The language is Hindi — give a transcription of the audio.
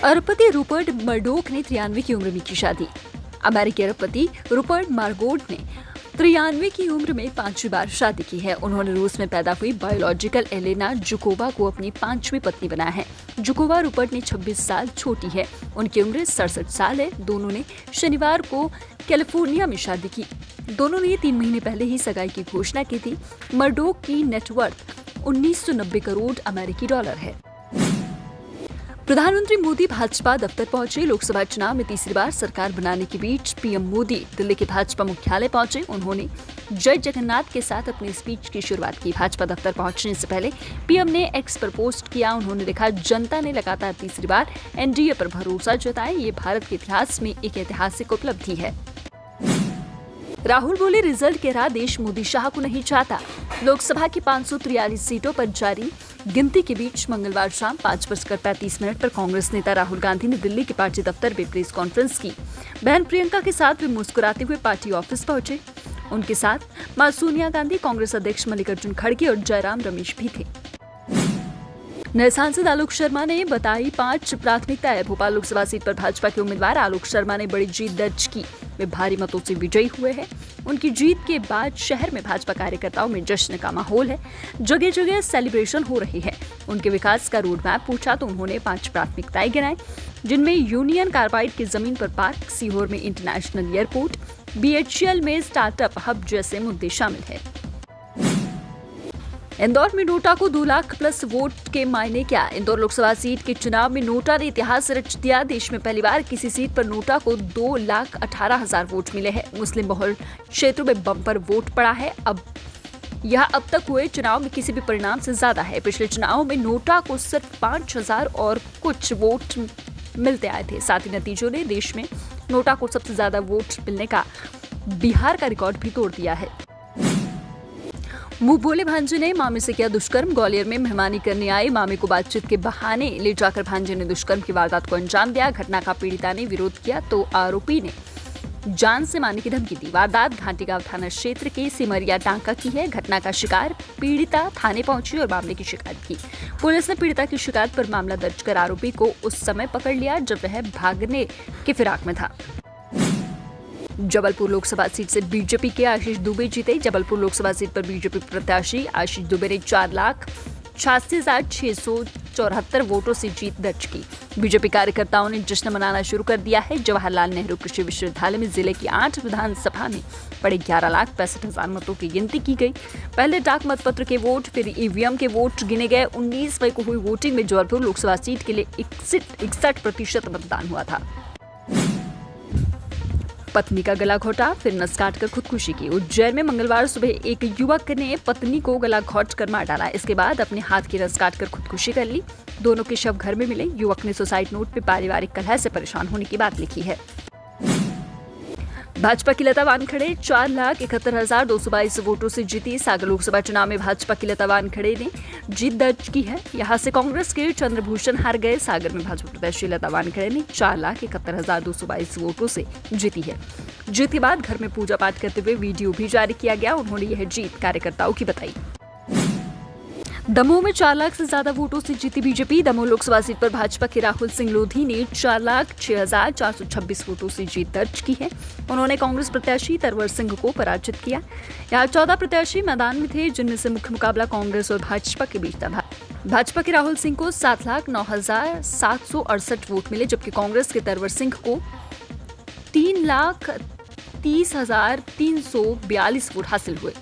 अरबपति रूपर्ट मर्डोक ने 93 की उम्र में की शादी। अमेरिकी अरबपति रूपर्ट मर्डोक ने 93 की उम्र में 5वीं बार शादी की है। उन्होंने रूस में पैदा हुई बायोलॉजिकल एलेना जुकोवा को अपनी 5वीं पत्नी बनाया है। जुकोवा रूपर्ट ने 26 साल छोटी है। उनकी उम्र 67 साल है। दोनों ने शनिवार को कैलिफोर्निया में शादी की। दोनों ने 3 महीने पहले ही सगाई की घोषणा की थी। मर्डोक की नेटवर्थ 1990 करोड़ अमेरिकी डॉलर है। प्रधानमंत्री मोदी भाजपा दफ्तर पहुंचे। लोकसभा चुनाव में तीसरी बार सरकार बनाने के बीच पीएम मोदी दिल्ली के भाजपा मुख्यालय पहुंचे। उन्होंने जय जगन्नाथ के साथ अपनी स्पीच की शुरुआत की। भाजपा दफ्तर पहुंचने से पहले पीएम ने एक्स पर पोस्ट किया। उन्होंने लिखा, जनता ने लगातार तीसरी बार एनडीए पर भरोसा जताया। ये भारत के इतिहास में एक ऐतिहासिक उपलब्धि है। राहुल बोले, रिजल्ट के राह देश मोदी शाह को नहीं चाहता। लोकसभा की 543 सीटों पर जारी गिनती के बीच मंगलवार शाम 5:35 पर कांग्रेस नेता राहुल गांधी ने दिल्ली के पार्टी दफ्तर में प्रेस कॉन्फ्रेंस की। बहन प्रियंका के साथ वे मुस्कुराते हुए पार्टी ऑफिस पहुंचे। उनके साथ मां सोनिया गांधी, कांग्रेस अध्यक्ष मल्लिकार्जुन खड़गे और जयराम रमेश भी थे। नए सांसद आलोक शर्मा ने बताई 5 प्राथमिकताएं। भोपाल लोकसभा सीट पर भाजपा के उम्मीदवार आलोक शर्मा ने बड़ी जीत दर्ज की। वे भारी मतों से विजयी हुए हैं। उनकी जीत के बाद शहर में भाजपा कार्यकर्ताओं में जश्न का माहौल है। जगह जगह सेलिब्रेशन हो रही है। उनके विकास का रोड मैप पूछा तो उन्होंने 5 प्राथमिकताएं गिनाई, जिनमें यूनियन कार्बाइड की जमीन पर पार्क, सीहोर में इंटरनेशनल एयरपोर्ट, बीएचईएल में स्टार्टअप हब जैसे मुद्दे शामिल है। इंदौर में नोटा को 2 लाख प्लस वोट के मायने क्या? इंदौर लोकसभा सीट के चुनाव में नोटा ने इतिहास रच दिया। देश में पहली बार किसी सीट पर नोटा को 2,18,000 वोट मिले हैं। मुस्लिम बहुल क्षेत्रों में बम्पर वोट पड़ा है। यह अब तक हुए चुनाव में किसी भी परिणाम से ज्यादा है। पिछले चुनाव में नोटा को सिर्फ 5,000 और कुछ वोट मिलते आए थे। साथ ही नतीजों ने देश में नोटा को सबसे ज्यादा वोट मिलने का बिहार का रिकॉर्ड भी तोड़ दिया है। मुंह बोले भांजे ने मामे से किया दुष्कर्म। ग्वालियर में मेहमानी करने आए मामे को बातचीत के बहाने ले जाकर भांजे ने दुष्कर्म की वारदात को अंजाम दिया। घटना का पीड़िता ने विरोध किया तो आरोपी ने जान से मारने की धमकी दी। वारदात घाटीगांव थाना क्षेत्र के सिमरिया टांका की है। घटना का शिकार पीड़िता थाने पहुंची और मामले की शिकायत की। पुलिस ने पीड़िता की शिकायत पर मामला दर्ज कर आरोपी को उस समय पकड़ लिया जब वह भागने की फिराक में था। जबलपुर लोकसभा सीट से बीजेपी के आशीष दुबे जीते। जबलपुर लोकसभा सीट पर बीजेपी प्रत्याशी आशीष दुबे ने 4,86,674 वोटों से जीत दर्ज की। बीजेपी कार्यकर्ताओं ने जश्न मनाना शुरू कर दिया है। जवाहरलाल नेहरू कृषि विश्वविद्यालय में जिले की 8 विधानसभा में पड़े 11,65,000 मतों की गिनती की गई। पहले डाक मतपत्र के वोट, फिर ईवीएम के वोट गिने गए। 19 मई को हुई वोटिंग में जबलपुर लोकसभा सीट के लिए 61% मतदान हुआ था। पत्नी का गला घोटा, फिर नस काटकर खुदकुशी की। उज्जैन में मंगलवार सुबह एक युवक ने पत्नी को गला घोंटकर मार डाला। इसके बाद अपने हाथ की नस काटकर खुदकुशी कर ली। दोनों के शव घर में मिले। युवक ने सुसाइड नोट पे पारिवारिक कलह से परेशान होने की बात लिखी है। भाजपा की लता वानखेड़े 4,71,222 वोटों से जीती। सागर लोकसभा चुनाव में भाजपा की लता वानखेड़े ने जीत दर्ज की है। यहां से कांग्रेस के चंद्रभूषण हार गए। सागर में भाजपा प्रत्याशी लता वानखेड़े ने 4,71,222 वोटों से जीती है। जीत के बाद घर में पूजा पाठ करते हुए वीडियो भी जारी किया गया। उन्होंने यह जीत कार्यकर्ताओं की बताई। दमोह में 4 लाख से ज्यादा वोटों से जीती बीजेपी। दमोह लोकसभा सीट पर भाजपा के राहुल सिंह लोधी ने 4,06,426 वोटों से जीत दर्ज की है। उन्होंने कांग्रेस प्रत्याशी तरवर सिंह को पराजित किया। यहाँ 14 प्रत्याशी मैदान में थे, जिनमें से मुख्य मुकाबला कांग्रेस और भाजपा के बीच था। भाजपा के राहुल सिंह को 7,09,768 वोट मिले, जबकि कांग्रेस के तरवर सिंह को 3,30,342 वोट हासिल हुए।